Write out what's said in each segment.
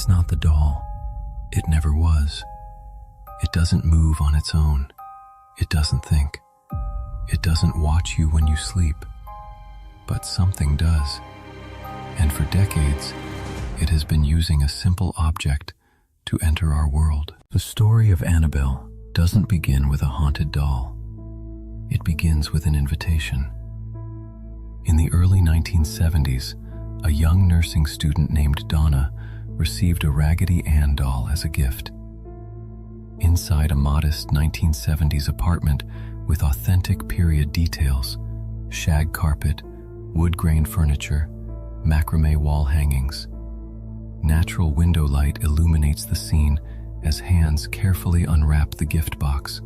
It's not the doll. It never was. It doesn't move on its own. It doesn't think. It doesn't watch you when you sleep. But something does. And for decades, it has been using a simple object to enter our world. The story of Annabelle doesn't begin with a haunted doll. It begins with an invitation. In the early 1970s, a young nursing student named Donna received a Raggedy Ann doll as a gift. Inside a modest 1970s apartment with authentic period details, shag carpet, wood grain furniture, macrame wall hangings, natural window light illuminates the scene as hands carefully unwrap the gift box,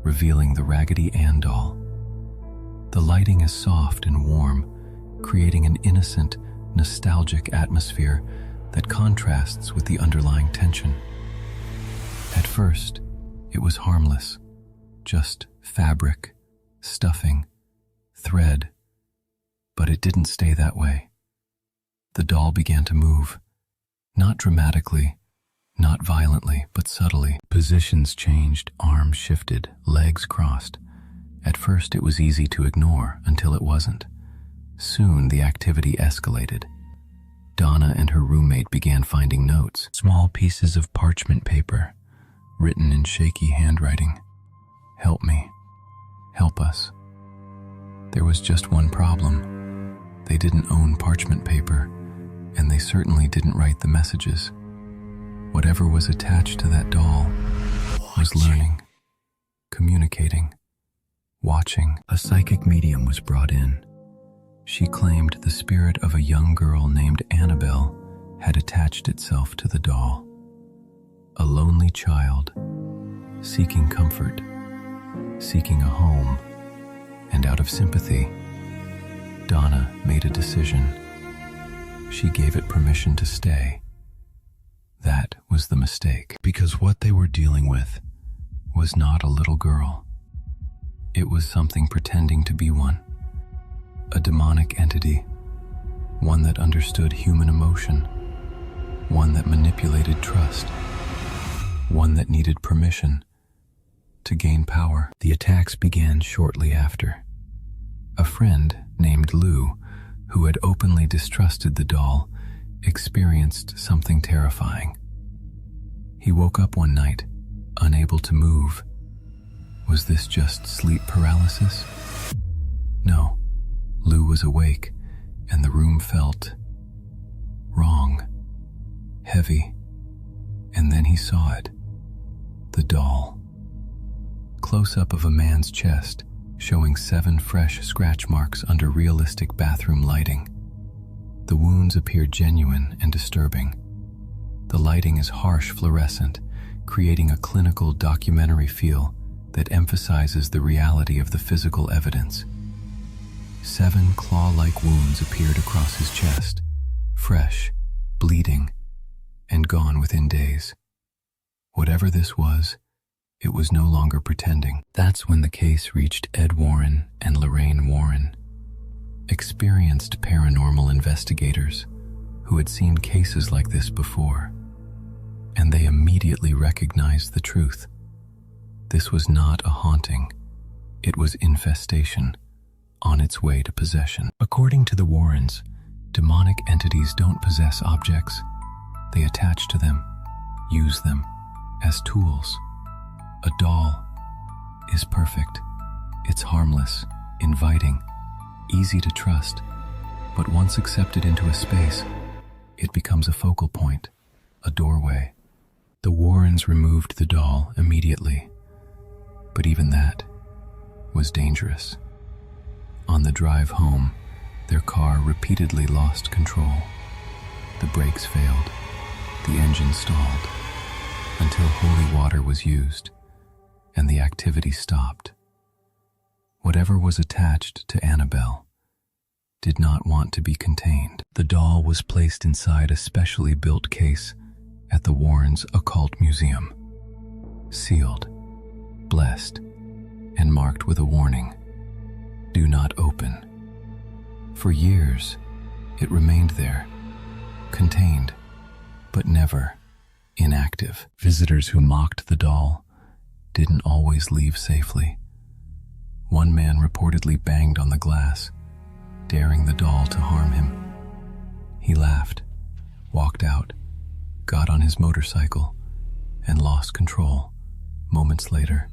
revealing the Raggedy Ann doll. The lighting is soft and warm, creating an innocent, nostalgic atmosphere that contrasts with the underlying tension. At first, it was harmless, just fabric, stuffing, thread. But it didn't stay that way. The doll began to move, not dramatically, not violently, but subtly. Positions changed, arms shifted, legs crossed. At first it was easy to ignore until it wasn't. Soon the activity escalated. Donna and her roommate began finding notes, small pieces of parchment paper, written in shaky handwriting. "Help me. Help us." There was just one problem. They didn't own parchment paper, and they certainly didn't write the messages. Whatever was attached to that doll was learning, communicating, watching. A psychic medium was brought in. She claimed the spirit of a young girl named Annabelle had attached itself to the doll. A lonely child, seeking comfort, seeking a home, and out of sympathy, Donna made a decision. She gave it permission to stay. That was the mistake, because what they were dealing with was not a little girl. It was something pretending to be one. A demonic entity, one that understood human emotion, one that manipulated trust, one that needed permission to gain power. The attacks began shortly after. A friend named Lou, who had openly distrusted the doll, experienced something terrifying. He woke up one night, unable to move. Was this just sleep paralysis? No. Lou was awake, and the room felt wrong, heavy, and then he saw it. The doll. Close-up of a man's chest, showing 7 fresh scratch marks under realistic bathroom lighting. The wounds appear genuine and disturbing. The lighting is harsh fluorescent, creating a clinical documentary feel that emphasizes the reality of the physical evidence. 7 claw-like wounds appeared across his chest, fresh, bleeding, and gone within days. Whatever this was, it was no longer pretending. That's when the case reached Ed Warren and Lorraine Warren, experienced paranormal investigators who had seen cases like this before, and they immediately recognized the truth. This was not a haunting, it was infestation, on its way to possession. According to the Warrens, demonic entities don't possess objects. They attach to them, use them as tools. A doll is perfect. It's harmless, inviting, easy to trust. But once accepted into a space, it becomes a focal point, a doorway. The Warrens removed the doll immediately, but even that was dangerous. On the drive home, their car repeatedly lost control. The brakes failed, the engine stalled, until holy water was used, and the activity stopped. Whatever was attached to Annabelle did not want to be contained. The doll was placed inside a specially built case at the Warrens' Occult Museum, sealed, blessed, and marked with a warning: "Do not open." For years, it remained there, contained, but never inactive. Visitors who mocked the doll didn't always leave safely. One man reportedly banged on the glass, daring the doll to harm him. He laughed, walked out, got on his motorcycle, and lost control. Moments later,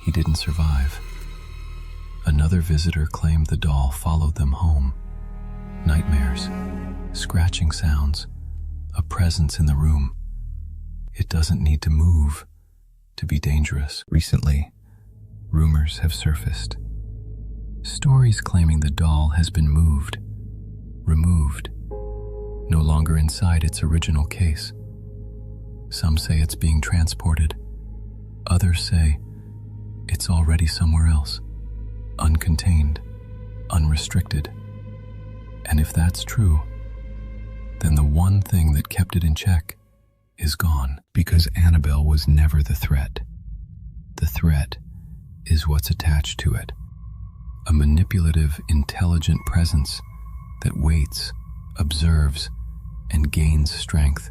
he didn't survive. Another visitor claimed the doll followed them home. Nightmares, scratching sounds, a presence in the room. It doesn't need to move to be dangerous. Recently, rumors have surfaced. Stories claiming the doll has been moved, removed, no longer inside its original case. Some say it's being transported. Others say it's already somewhere else, uncontained, unrestricted. And if that's true, then the one thing that kept it in check is gone. Because Annabelle was never the threat. The threat is what's attached to it. A manipulative, intelligent presence that waits, observes, and gains strength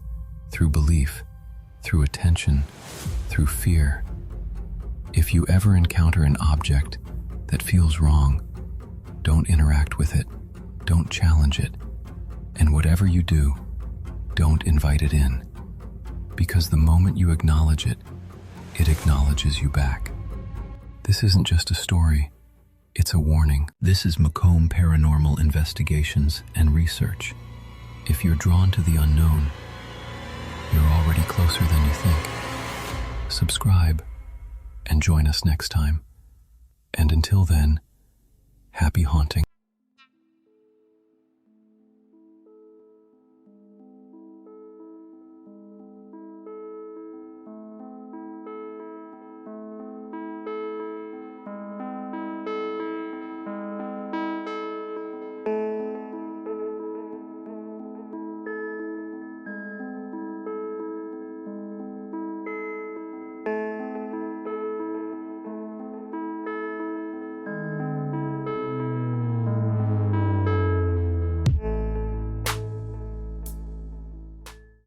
through belief, through attention, through fear. If you ever encounter an object that feels wrong, don't interact with it, don't challenge it, and whatever you do, don't invite it in. Because the moment you acknowledge it, it acknowledges you back. This isn't just a story, it's a warning. This is Macomb Paranormal Investigations and Research. If you're drawn to the unknown, you're already closer than you think. Subscribe and join us next time. And until then, happy haunting.